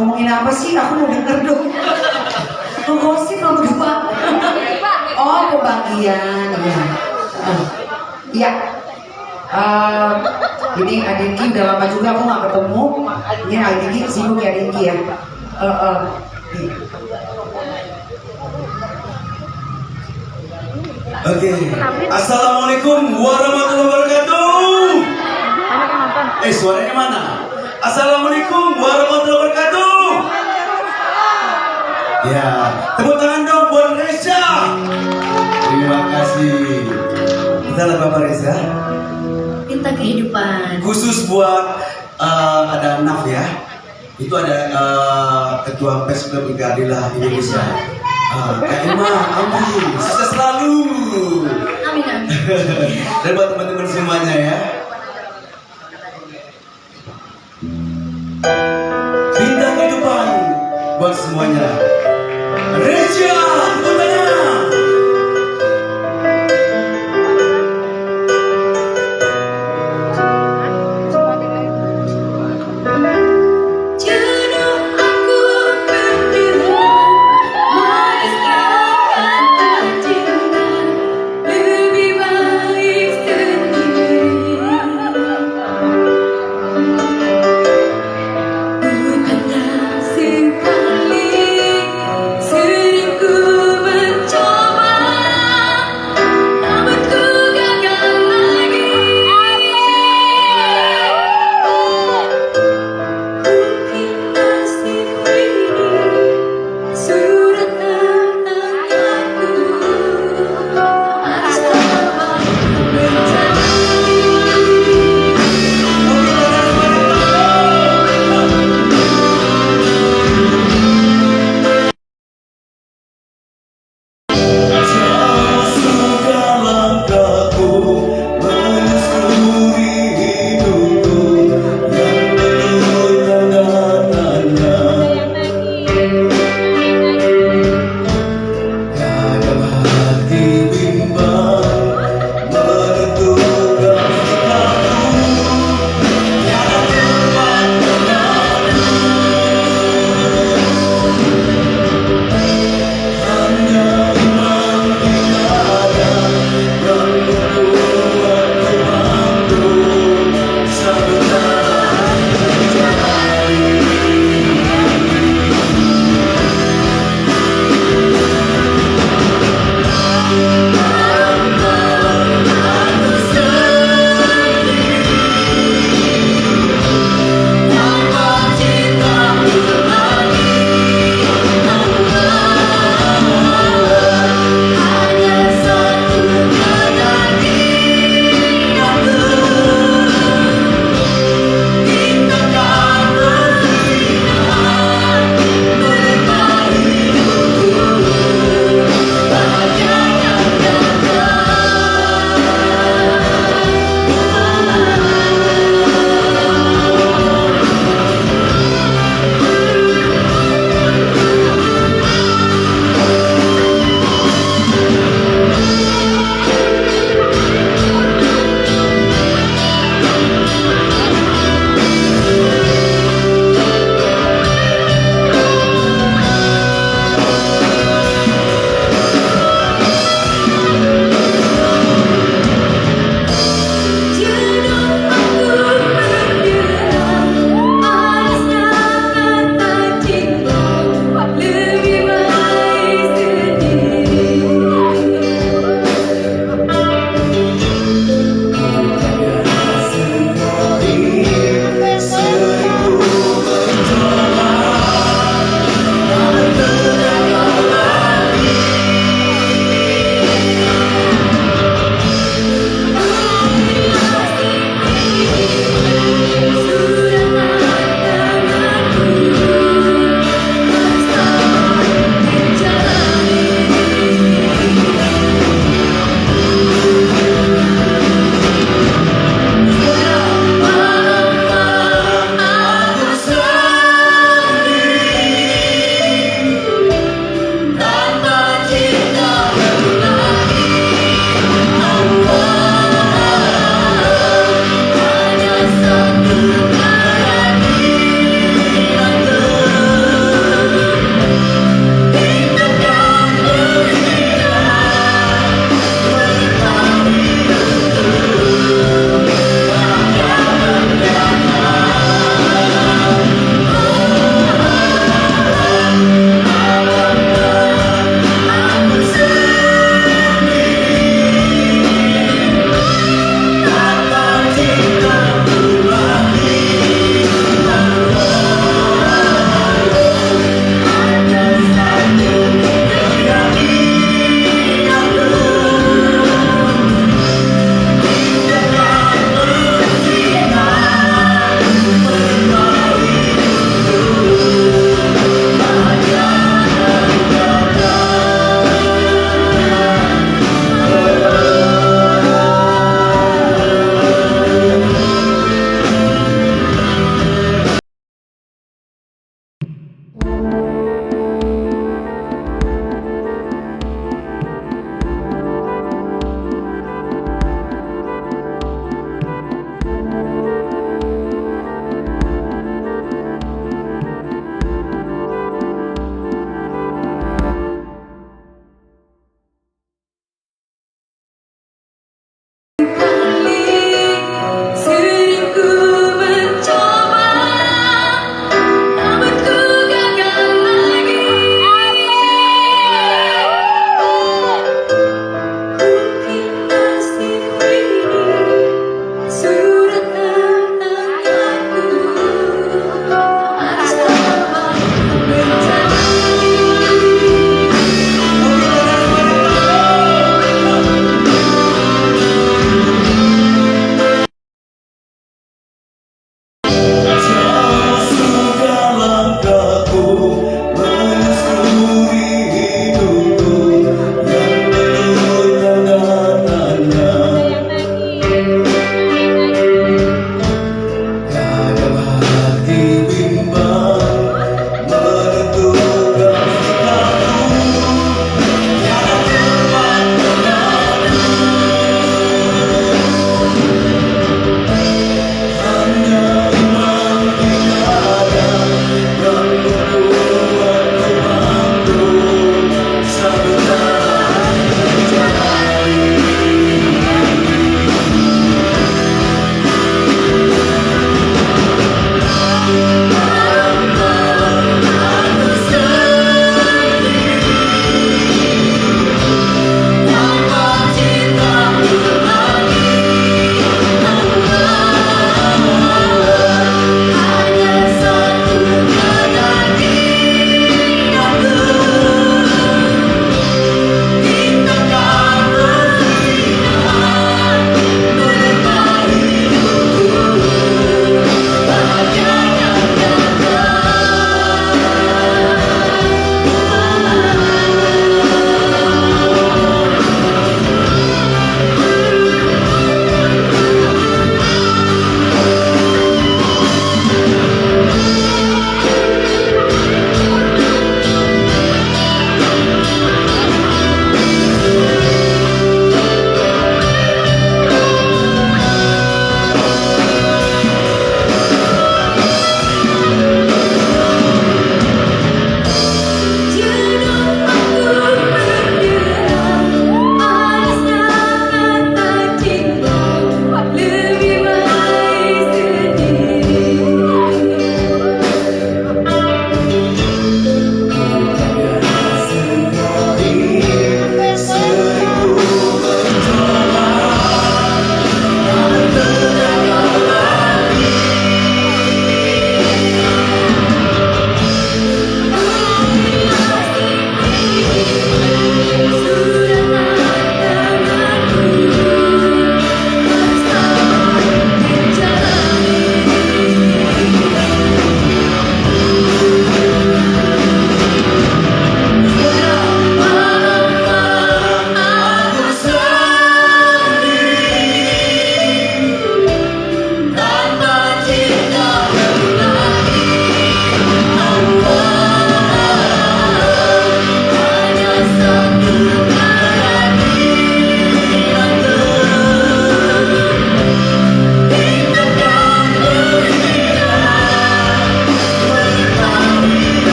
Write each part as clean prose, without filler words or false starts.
Ngomongin apa sih? Aku mau denger dong. Gosip lo berdua. Oh, pembagian. Ya. Iya. Ini Adinki udah lama juga aku gak ketemu. Ini Adinki sibuk ya Adinki ya. Oke. Assalamualaikum warahmatullahi wabarakatuh. Suaranya mana? Assalamualaikum warahmatullahi wabarakatuh. Ya, tepuk tangan dong buat Reza. Terima kasih. Kita lagu apa Reza? Minta kehidupan. Khusus buat ada Naf ya. Itu ada ketua pers Brigadilah Indonesia. Kak Emma, amin, sukses selalu. Amin amin. Dan buat teman-teman semuanya ya. Bintang kehidupan buat semuanya. Reja, tepuk Sering ku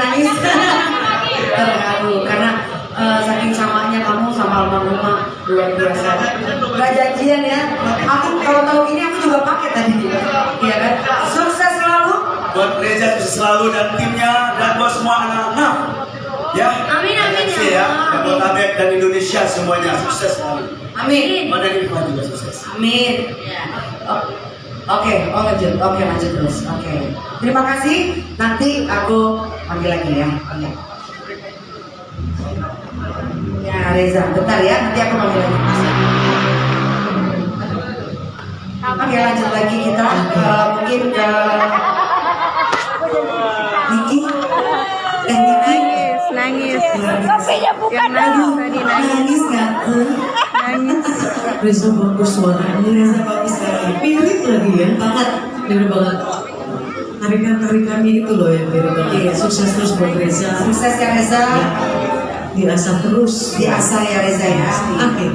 nangis. Terharu karena saking samanya kamu sama almarhumah luar biasa. Gak janjian ya. Aku kalau tahu ini aku juga pakai tadi. Iya kan? Sukses selalu. Buat Reza selalu dan timnya dan buat semua anak-anak. Ya. Amin, amin, Terima kasih ya ya. Allah. Jabodetabek dan Indonesia semuanya sukses selalu. Amin. Badan Irfan juga sukses. Amin. Oke, lanjut terus. Oke. Terima kasih. Nanti aku panggil lagi ya. Iya. Ya Reza, bentar ya. Nanti aku panggil lagi. Oke, lanjut lagi kita mungkin ke Niki. Niki. Nangis. Yang nangis nggak? Nangis. Reza bagus suaranya. Reza bagus sekali. Mirip lagi ya. Banget. Mirip banget. Tarikan-tarikannya itu loh yang mirip banget. Iya, sukses terus buat Reza. Sukses ya Reza. Diasah terus. Diasah ya Reza ya. Oke.